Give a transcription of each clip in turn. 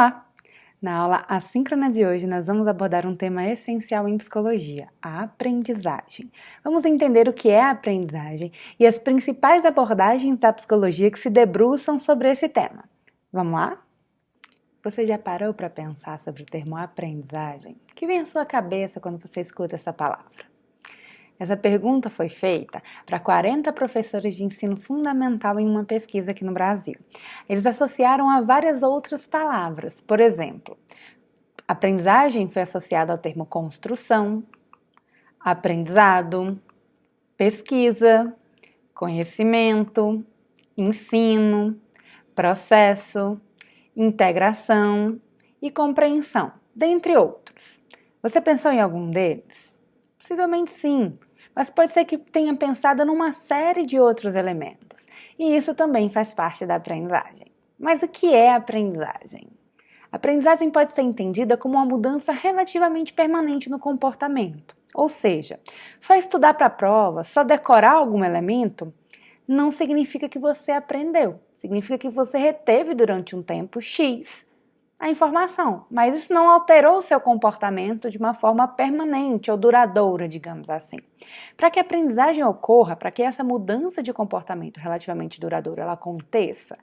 Olá! Na aula assíncrona de hoje, nós vamos abordar um tema essencial em psicologia, a aprendizagem. Vamos entender o que é a aprendizagem e as principais abordagens da psicologia que se debruçam sobre esse tema. Vamos lá? Você já parou para pensar sobre o termo aprendizagem? O que vem à sua cabeça quando você escuta essa palavra? Essa pergunta foi feita para 40 professores de ensino fundamental em uma pesquisa aqui no Brasil. Eles associaram a várias outras palavras. Por exemplo, aprendizagem foi associada ao termo construção, aprendizado, pesquisa, conhecimento, ensino, processo, integração e compreensão, dentre outros. Você pensou em algum deles? Possivelmente sim. Mas pode ser que tenha pensado numa série de outros elementos, e isso também faz parte da aprendizagem. Mas o que é aprendizagem? A aprendizagem pode ser entendida como uma mudança relativamente permanente no comportamento, ou seja, só estudar para a prova, só decorar algum elemento, não significa que você aprendeu, significa que você reteve durante um tempo X a informação, mas isso não alterou o seu comportamento de uma forma permanente ou duradoura, digamos assim. Para que a aprendizagem ocorra, para que essa mudança de comportamento relativamente duradoura ela aconteça,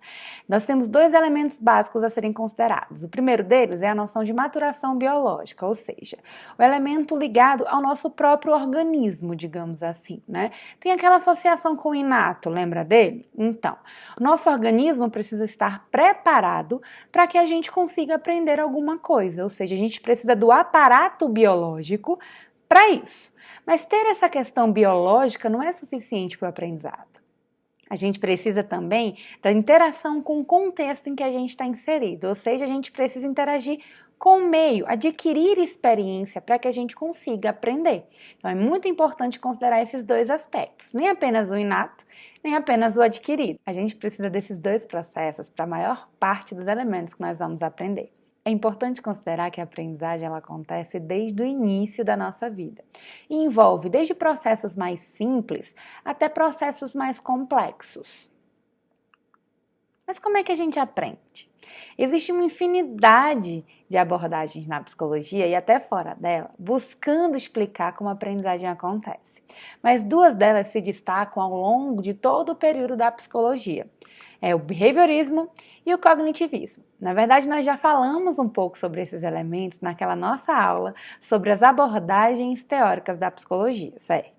nós temos dois elementos básicos a serem considerados. O primeiro deles é a noção de maturação biológica, ou seja, o elemento ligado ao nosso próprio organismo, digamos assim, né? Tem aquela associação com o inato, lembra dele? Então, o nosso organismo precisa estar preparado para que a gente consiga aprender alguma coisa, ou seja, a gente precisa do aparato biológico para isso. Mas ter essa questão biológica não é suficiente para o aprendizado. A gente precisa também da interação com o contexto em que a gente está inserido, ou seja, a gente precisa interagir com o meio, adquirir experiência para que a gente consiga aprender. Então é muito importante considerar esses dois aspectos, nem apenas o inato, nem apenas o adquirido. A gente precisa desses dois processos para a maior parte dos elementos que nós vamos aprender. É importante considerar que a aprendizagem ela acontece desde o início da nossa vida e envolve desde processos mais simples até processos mais complexos. Mas como é que a gente aprende? Existe uma infinidade de abordagens na psicologia e até fora dela, buscando explicar como a aprendizagem acontece. Mas duas delas se destacam ao longo de todo o período da psicologia. É o behaviorismo e o cognitivismo. Na verdade, nós já falamos um pouco sobre esses elementos naquela nossa aula sobre as abordagens teóricas da psicologia, certo?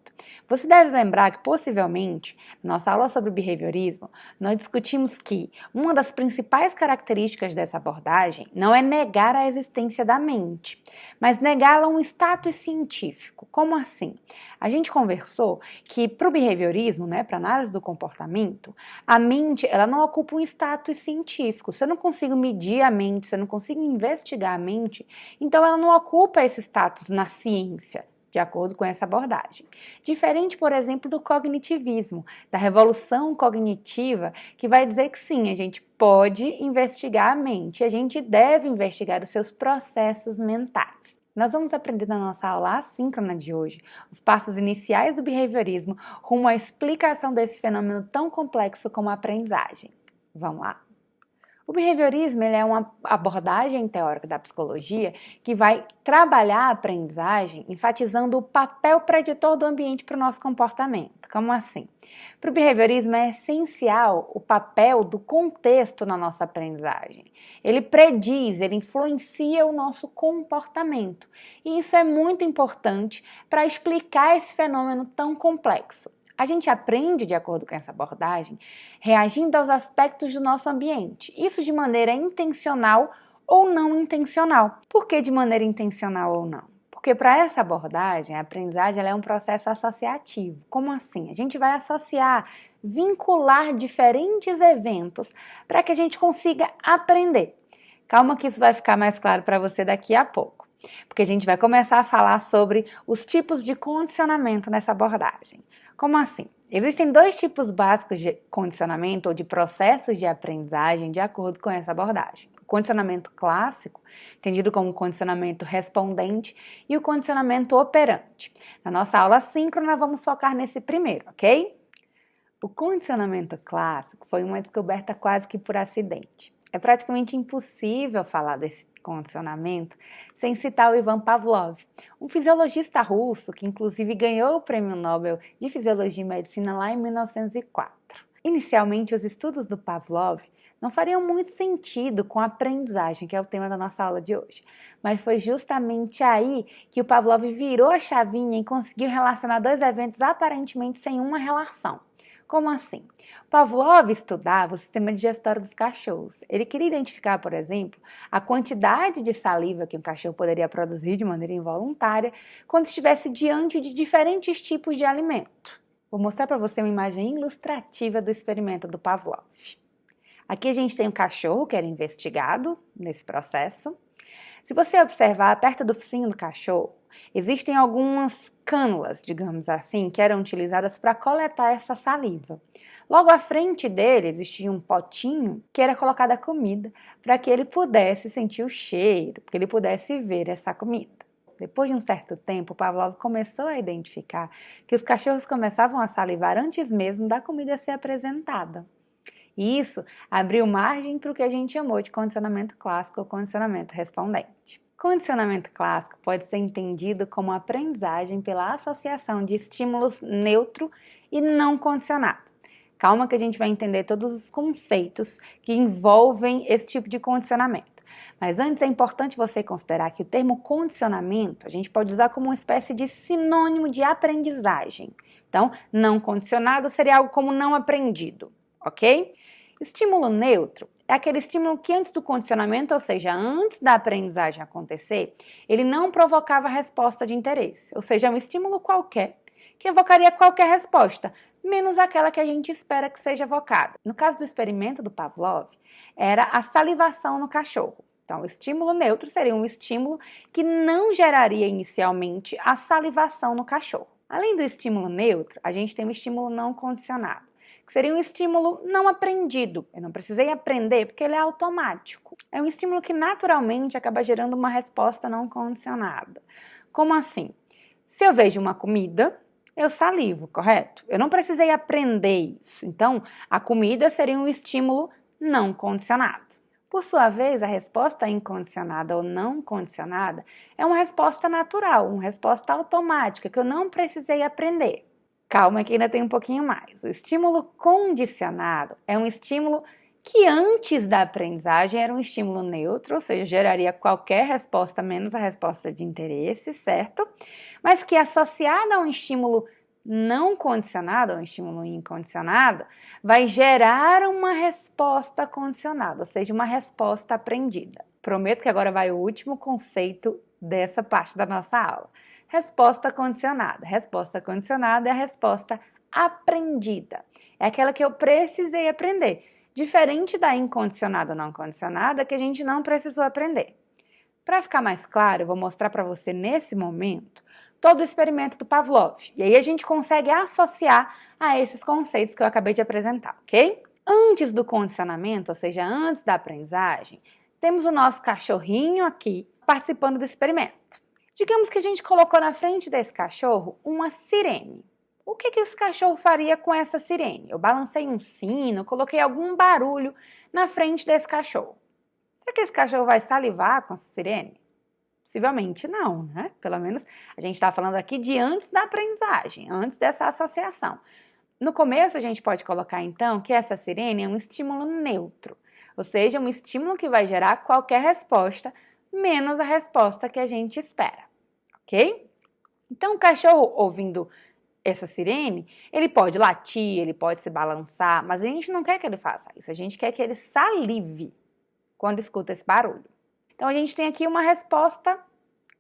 Você deve lembrar que, possivelmente, na nossa aula sobre behaviorismo, nós discutimos que uma das principais características dessa abordagem não é negar a existência da mente, mas negá-la a um status científico. Como assim? A gente conversou que para o behaviorismo, para a análise do comportamento, a mente ela não ocupa um status científico. Se eu não consigo medir a mente, se eu não consigo investigar a mente, então ela não ocupa esse status na ciência, de acordo com essa abordagem. Diferente, por exemplo, do cognitivismo, da revolução cognitiva, que vai dizer que sim, a gente pode investigar a mente, a gente deve investigar os seus processos mentais. Nós vamos aprender na nossa aula assíncrona de hoje os passos iniciais do behaviorismo rumo à explicação desse fenômeno tão complexo como a aprendizagem. Vamos lá? O behaviorismo ele é uma abordagem teórica da psicologia que vai trabalhar a aprendizagem enfatizando o papel preditor do ambiente para o nosso comportamento. Como assim? Para o behaviorismo é essencial o papel do contexto na nossa aprendizagem. Ele prediz, ele influencia o nosso comportamento. E isso é muito importante para explicar esse fenômeno tão complexo. A gente aprende, de acordo com essa abordagem, reagindo aos aspectos do nosso ambiente. Isso de maneira intencional ou não intencional. Por que de maneira intencional ou não? Porque para essa abordagem, a aprendizagem ela é um processo associativo. Como assim? A gente vai associar, vincular diferentes eventos para que a gente consiga aprender. Calma que isso vai ficar mais claro para você daqui a pouco. Porque a gente vai começar a falar sobre os tipos de condicionamento nessa abordagem. Como assim? Existem dois tipos básicos de condicionamento ou de processos de aprendizagem de acordo com essa abordagem. O condicionamento clássico, entendido como condicionamento respondente, e o condicionamento operante. Na nossa aula assíncrona, vamos focar nesse primeiro, ok? O condicionamento clássico foi uma descoberta quase que por acidente. É praticamente impossível falar desse condicionamento sem citar o Ivan Pavlov, um fisiologista russo que inclusive ganhou o Prêmio Nobel de Fisiologia e Medicina lá em 1904. Inicialmente, os estudos do Pavlov não fariam muito sentido com a aprendizagem, que é o tema da nossa aula de hoje, mas foi justamente aí que o Pavlov virou a chavinha e conseguiu relacionar dois eventos aparentemente sem uma relação. Como assim? Pavlov estudava o sistema digestório dos cachorros. Ele queria identificar, por exemplo, a quantidade de saliva que um cachorro poderia produzir de maneira involuntária quando estivesse diante de diferentes tipos de alimento. Vou mostrar para você uma imagem ilustrativa do experimento do Pavlov. Aqui a gente tem um cachorro que era investigado nesse processo. Se você observar perto do focinho do cachorro, existem algumas cânulas, digamos assim, que eram utilizadas para coletar essa saliva. Logo à frente dele existia um potinho que era colocada a comida para que ele pudesse sentir o cheiro, para que ele pudesse ver essa comida. Depois de um certo tempo, Pavlov começou a identificar que os cachorros começavam a salivar antes mesmo da comida ser apresentada. E isso abriu margem para o que a gente chamou de condicionamento clássico ou condicionamento respondente. Condicionamento clássico pode ser entendido como aprendizagem pela associação de estímulos neutro e não condicionado. Calma que a gente vai entender todos os conceitos que envolvem esse tipo de condicionamento. Mas antes é importante você considerar que o termo condicionamento a gente pode usar como uma espécie de sinônimo de aprendizagem. Então, não condicionado seria algo como não aprendido, ok? Estímulo neutro é aquele estímulo que antes do condicionamento, ou seja, antes da aprendizagem acontecer, ele não provocava resposta de interesse, ou seja, é um estímulo qualquer que evocaria qualquer resposta, menos aquela que a gente espera que seja evocada. No caso do experimento do Pavlov, era a salivação no cachorro. Então, o estímulo neutro seria um estímulo que não geraria inicialmente a salivação no cachorro. Além do estímulo neutro, a gente tem o estímulo não condicionado, que seria um estímulo não aprendido. Eu não precisei aprender porque ele é automático. É um estímulo que naturalmente acaba gerando uma resposta não condicionada. Como assim? Se eu vejo uma comida, eu salivo, correto? Eu não precisei aprender isso. Então, a comida seria um estímulo não condicionado. Por sua vez, a resposta incondicionada ou não condicionada é uma resposta natural, uma resposta automática que eu não precisei aprender. Calma que ainda tem um pouquinho mais. O estímulo condicionado é um estímulo que antes da aprendizagem era um estímulo neutro, ou seja, geraria qualquer resposta menos a resposta de interesse, certo? Mas que associada a um estímulo não condicionado, ou um estímulo incondicionado, vai gerar uma resposta condicionada, ou seja, uma resposta aprendida. Prometo que agora vai o último conceito dessa parte da nossa aula. Resposta condicionada. Resposta condicionada é a resposta aprendida. É aquela que eu precisei aprender. Diferente da incondicionada ou não condicionada, que a gente não precisou aprender. Para ficar mais claro, eu vou mostrar para você nesse momento todo o experimento do Pavlov. E aí a gente consegue associar a esses conceitos que eu acabei de apresentar, ok? Antes do condicionamento, ou seja, antes da aprendizagem, temos o nosso cachorrinho aqui participando do experimento. Digamos que a gente colocou na frente desse cachorro uma sirene. O que esse cachorro faria com essa sirene? Eu balancei um sino, coloquei algum barulho na frente desse cachorro. Será que esse cachorro vai salivar com essa sirene? Possivelmente não, né? Pelo menos a gente está falando aqui de antes da aprendizagem, antes dessa associação. No começo a gente pode colocar então que essa sirene é um estímulo neutro, ou seja, um estímulo que vai gerar qualquer resposta, menos a resposta que a gente espera, ok? Então o cachorro ouvindo essa sirene, ele pode latir, ele pode se balançar, mas a gente não quer que ele faça isso, a gente quer que ele salive quando escuta esse barulho. Então, a gente tem aqui uma resposta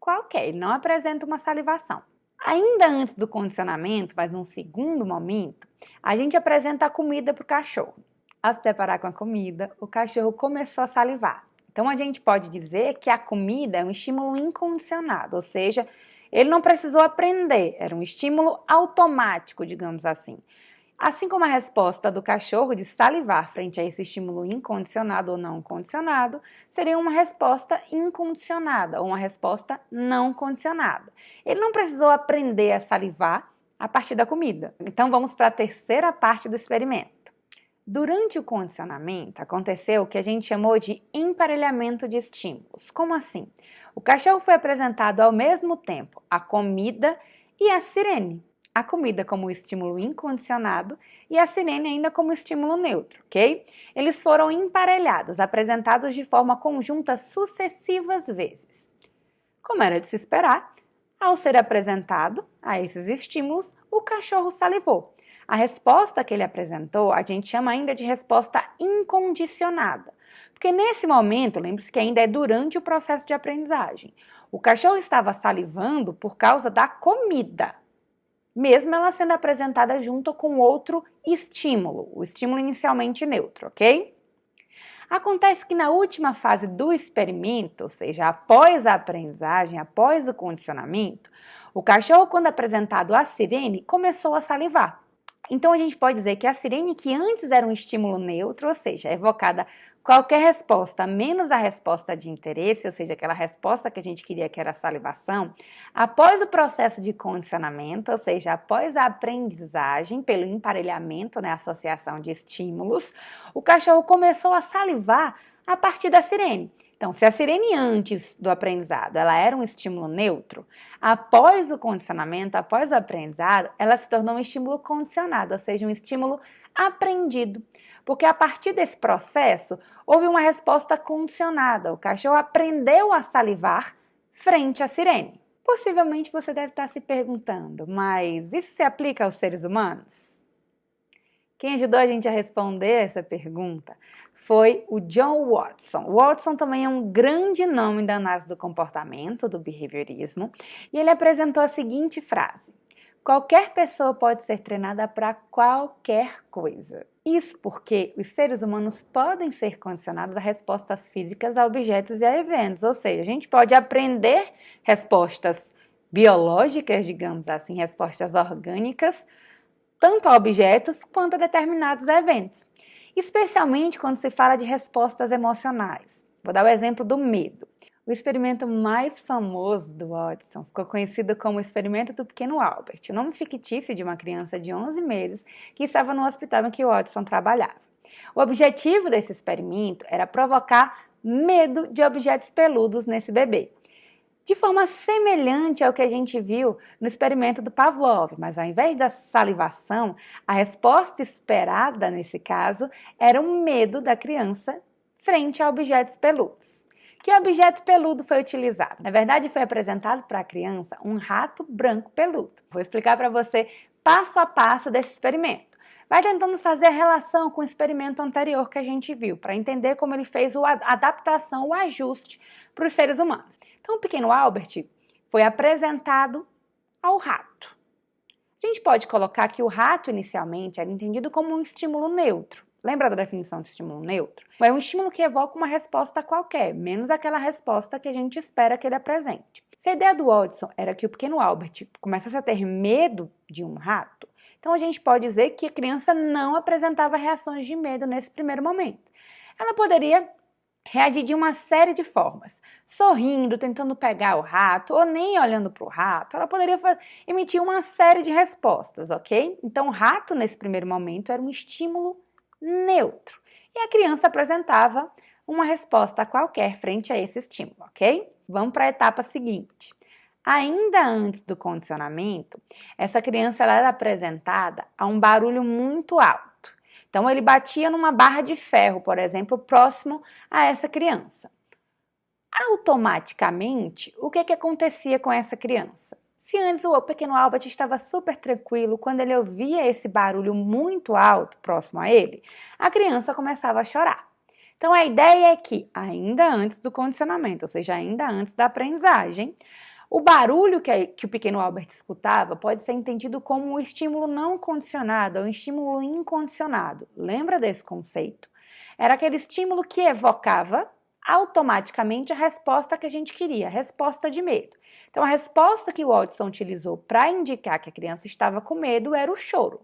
qualquer, ele não apresenta uma salivação. Ainda antes do condicionamento, mas num segundo momento, a gente apresenta a comida para o cachorro. Ao se deparar com a comida, o cachorro começou a salivar. Então, a gente pode dizer que a comida é um estímulo incondicionado, ou seja, ele não precisou aprender, era um estímulo automático, digamos assim. Assim como a resposta do cachorro de salivar frente a esse estímulo incondicionado ou não condicionado, seria uma resposta incondicionada ou uma resposta não condicionada. Ele não precisou aprender a salivar a partir da comida. Então vamos para a terceira parte do experimento. Durante o condicionamento, aconteceu o que a gente chamou de emparelhamento de estímulos. Como assim? O cachorro foi apresentado ao mesmo tempo a comida e a sirene. A comida como estímulo incondicionado e a sirene ainda como estímulo neutro, ok? Eles foram emparelhados, apresentados de forma conjunta sucessivas vezes. Como era de se esperar, ao ser apresentado a esses estímulos, o cachorro salivou. A resposta que ele apresentou, a gente chama ainda de resposta incondicionada. Porque nesse momento, lembre-se que ainda é durante o processo de aprendizagem. O cachorro estava salivando por causa da comida, mesmo ela sendo apresentada junto com outro estímulo, o estímulo inicialmente neutro, ok? Acontece que na última fase do experimento, ou seja, após a aprendizagem, após o condicionamento, o cachorro, quando apresentado a sirene, começou a salivar. Então, a gente pode dizer que a sirene, que antes era um estímulo neutro, ou seja, evocada qualquer resposta, menos a resposta de interesse, ou seja, aquela resposta que a gente queria que era a salivação, após o processo de condicionamento, ou seja, após a aprendizagem, pelo emparelhamento, né, associação de estímulos, o cachorro começou a salivar a partir da sirene. Então, se a sirene antes do aprendizado ela era um estímulo neutro, após o condicionamento, após o aprendizado, ela se tornou um estímulo condicionado, ou seja, um estímulo aprendido. Porque a partir desse processo, houve uma resposta condicionada. O cachorro aprendeu a salivar frente à sirene. Possivelmente você deve estar se perguntando, mas isso se aplica aos seres humanos? Quem ajudou a gente a responder essa pergunta foi o John Watson. O Watson também é um grande nome da análise do comportamento, do behaviorismo, e ele apresentou a seguinte frase: qualquer pessoa pode ser treinada para qualquer coisa. Isso porque os seres humanos podem ser condicionados a respostas físicas a objetos e a eventos, ou seja, a gente pode aprender respostas biológicas, digamos assim, respostas orgânicas, tanto a objetos quanto a determinados eventos. Especialmente quando se fala de respostas emocionais. Vou dar o exemplo do medo. O experimento mais famoso do Watson ficou conhecido como o experimento do pequeno Albert, o nome fictício de uma criança de 11 meses que estava no hospital em que o Watson trabalhava. O objetivo desse experimento era provocar medo de objetos peludos nesse bebê, de forma semelhante ao que a gente viu no experimento do Pavlov, mas ao invés da salivação, a resposta esperada nesse caso era um medo da criança frente a objetos peludos. Que objeto peludo foi utilizado? Na verdade, foi apresentado para a criança um rato branco peludo. Vou explicar para você passo a passo desse experimento. Vai tentando fazer a relação com o experimento anterior que a gente viu, para entender como ele fez a adaptação, o ajuste para os seres humanos. Então, o pequeno Albert foi apresentado ao rato. A gente pode colocar que o rato, inicialmente, era entendido como um estímulo neutro. Lembra da definição de estímulo neutro? É um estímulo que evoca uma resposta qualquer, menos aquela resposta que a gente espera que ele apresente. Se a ideia do Watson era que o pequeno Albert começasse a ter medo de um rato, então a gente pode dizer que a criança não apresentava reações de medo nesse primeiro momento. Ela poderia reagir de uma série de formas, sorrindo, tentando pegar o rato, ou nem olhando para o rato. Ela poderia emitir uma série de respostas, ok? Então o rato, nesse primeiro momento, era um estímulo neutro. E a criança apresentava uma resposta qualquer frente a esse estímulo, ok? Vamos para a etapa seguinte. Ainda antes do condicionamento, essa criança ela era apresentada a um barulho muito alto. Então, ele batia numa barra de ferro, por exemplo, próximo a essa criança. Automaticamente, o que acontecia com essa criança? Se antes o pequeno Albert estava super tranquilo, quando ele ouvia esse barulho muito alto próximo a ele, a criança começava a chorar. Então, a ideia é que, ainda antes do condicionamento, ou seja, ainda antes da aprendizagem, o barulho que o pequeno Albert escutava pode ser entendido como um estímulo não condicionado, ou um estímulo incondicionado. Lembra desse conceito? Era aquele estímulo que evocava automaticamente a resposta que a gente queria, a resposta de medo. Então, a resposta que o Watson utilizou para indicar que a criança estava com medo era o choro.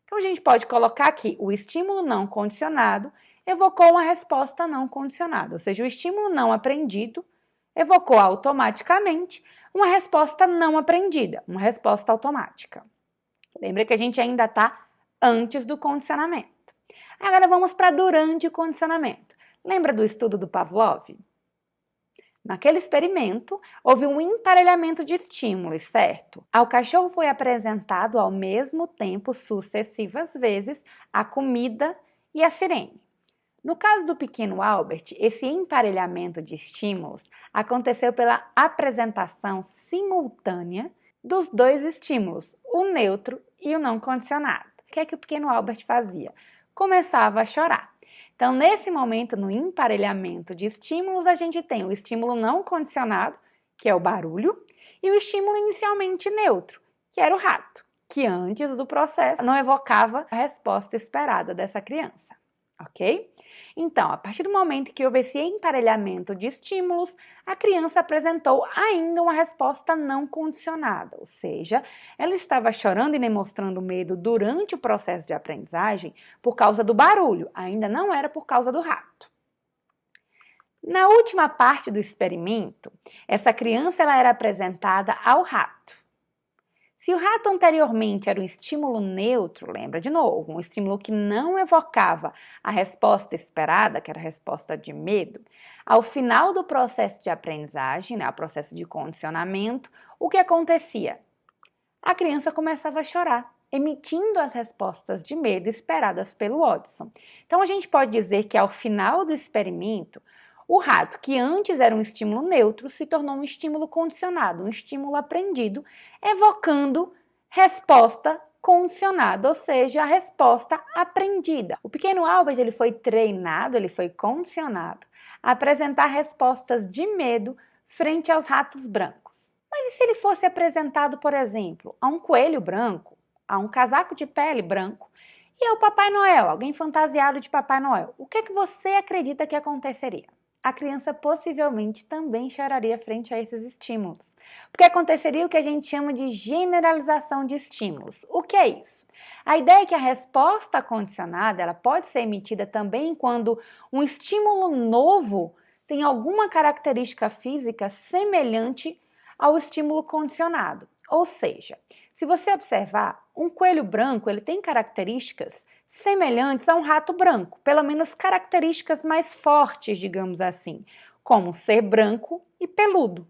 Então, a gente pode colocar aqui o estímulo não condicionado evocou uma resposta não condicionada, ou seja, o estímulo não aprendido evocou automaticamente uma resposta não aprendida, uma resposta automática. Lembra que a gente ainda está antes do condicionamento. Agora vamos para durante o condicionamento. Lembra do estudo do Pavlov? Naquele experimento, houve um emparelhamento de estímulos, certo? Ao cachorro foi apresentado ao mesmo tempo, sucessivas vezes, a comida e a sirene. No caso do pequeno Albert, esse emparelhamento de estímulos aconteceu pela apresentação simultânea dos dois estímulos, o neutro e o não condicionado. O que é que o pequeno Albert fazia? Começava a chorar. Então, nesse momento, no emparelhamento de estímulos, a gente tem o estímulo não condicionado, que é o barulho, e o estímulo inicialmente neutro, que era o rato, que antes do processo não evocava a resposta esperada dessa criança, ok? Então, a partir do momento que houve esse emparelhamento de estímulos, a criança apresentou ainda uma resposta não condicionada, ou seja, ela estava chorando e demonstrando medo durante o processo de aprendizagem por causa do barulho, ainda não era por causa do rato. Na última parte do experimento, essa criança ela era apresentada ao rato. Se o rato anteriormente era um estímulo neutro, lembra de novo, um estímulo que não evocava a resposta esperada, que era a resposta de medo, ao final do processo de aprendizagem, né, o processo de condicionamento, o que acontecia? A criança começava a chorar, emitindo as respostas de medo esperadas pelo Watson. Então a gente pode dizer que ao final do experimento, o rato, que antes era um estímulo neutro, se tornou um estímulo condicionado, um estímulo aprendido, evocando resposta condicionada, ou seja, a resposta aprendida. O pequeno Albert ele foi treinado, ele foi condicionado a apresentar respostas de medo frente aos ratos brancos. Mas e se ele fosse apresentado, por exemplo, a um coelho branco, a um casaco de pele branco e ao Papai Noel, alguém fantasiado de Papai Noel? O que é que você acredita que aconteceria? A criança possivelmente também choraria frente a esses estímulos. Porque aconteceria o que a gente chama de generalização de estímulos. O que é isso? A ideia é que a resposta condicionada ela pode ser emitida também quando um estímulo novo tem alguma característica física semelhante ao estímulo condicionado. Ou seja, se você observar, um coelho branco ele tem características semelhantes a um rato branco, pelo menos características mais fortes, digamos assim, como ser branco e peludo.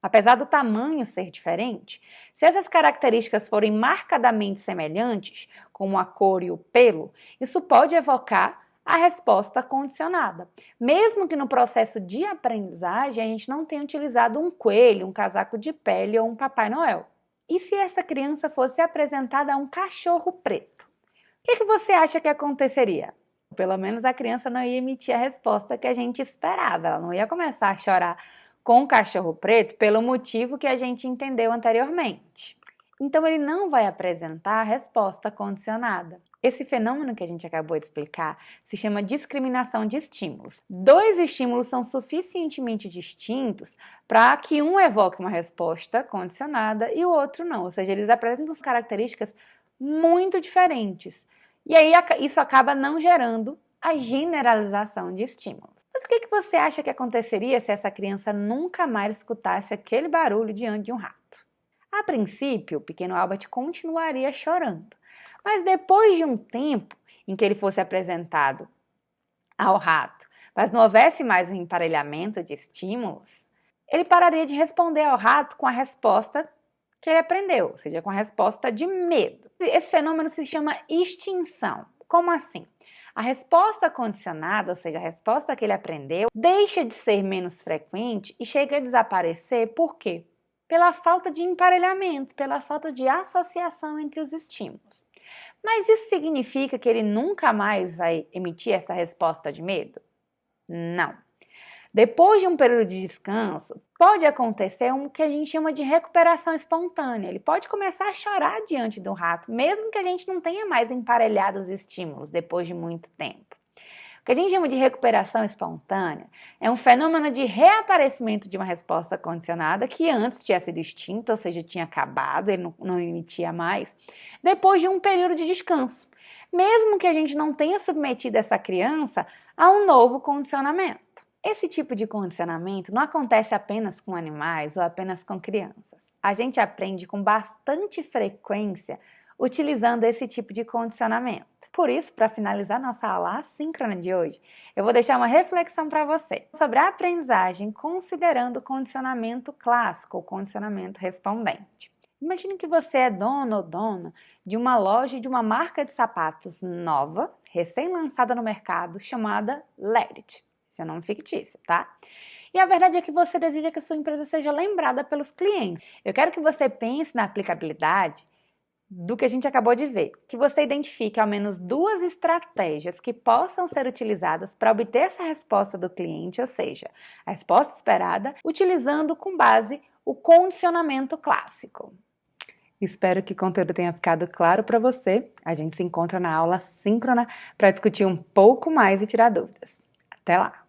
Apesar do tamanho ser diferente, se essas características forem marcadamente semelhantes, como a cor e o pelo, isso pode evocar a resposta condicionada. Mesmo que no processo de aprendizagem a gente não tenha utilizado um coelho, um casaco de pele ou um Papai Noel. E se essa criança fosse apresentada a um cachorro preto? O que você acha que aconteceria? Pelo menos a criança não ia emitir a resposta que a gente esperava. Ela não ia começar a chorar com o cachorro preto pelo motivo que a gente entendeu anteriormente. Então, ele não vai apresentar a resposta condicionada. Esse fenômeno que a gente acabou de explicar se chama discriminação de estímulos. Dois estímulos são suficientemente distintos para que um evoque uma resposta condicionada e o outro não. Ou seja, eles apresentam características muito diferentes. E aí isso acaba não gerando a generalização de estímulos. Mas o que você acha que aconteceria se essa criança nunca mais escutasse aquele barulho diante de um rato? A princípio, o pequeno Albert continuaria chorando, mas depois de um tempo em que ele fosse apresentado ao rato, mas não houvesse mais um emparelhamento de estímulos, ele pararia de responder ao rato com a resposta que ele aprendeu, ou seja, com a resposta de medo. Esse fenômeno se chama extinção. Como assim? A resposta condicionada, ou seja, a resposta que ele aprendeu, deixa de ser menos frequente e chega a desaparecer. Por quê? Pela falta de emparelhamento, pela falta de associação entre os estímulos. Mas isso significa que ele nunca mais vai emitir essa resposta de medo? Não. Depois de um período de descanso, pode acontecer o que a gente chama de recuperação espontânea. Ele pode começar a chorar diante do rato, mesmo que a gente não tenha mais emparelhado os estímulos depois de muito tempo. O que a gente chama de recuperação espontânea é um fenômeno de reaparecimento de uma resposta condicionada que antes tinha sido extinta, ou seja, tinha acabado, ele não emitia mais, depois de um período de descanso, mesmo que a gente não tenha submetido essa criança a um novo condicionamento. Esse tipo de condicionamento não acontece apenas com animais ou apenas com crianças. A gente aprende com bastante frequência utilizando esse tipo de condicionamento. Por isso, para finalizar nossa aula assíncrona de hoje, eu vou deixar uma reflexão para você sobre a aprendizagem considerando o condicionamento clássico, ou condicionamento respondente. Imagine que você é dono ou dona de uma loja de uma marca de sapatos nova, recém-lançada no mercado, chamada Let It. Esse é um nome fictício, tá? E a verdade é que você deseja que a sua empresa seja lembrada pelos clientes. Eu quero que você pense na aplicabilidade do que a gente acabou de ver, que você identifique ao menos 2 estratégias que possam ser utilizadas para obter essa resposta do cliente, ou seja, a resposta esperada, utilizando com base o condicionamento clássico. Espero que o conteúdo tenha ficado claro para você. A gente se encontra na aula síncrona para discutir um pouco mais e tirar dúvidas. Até lá!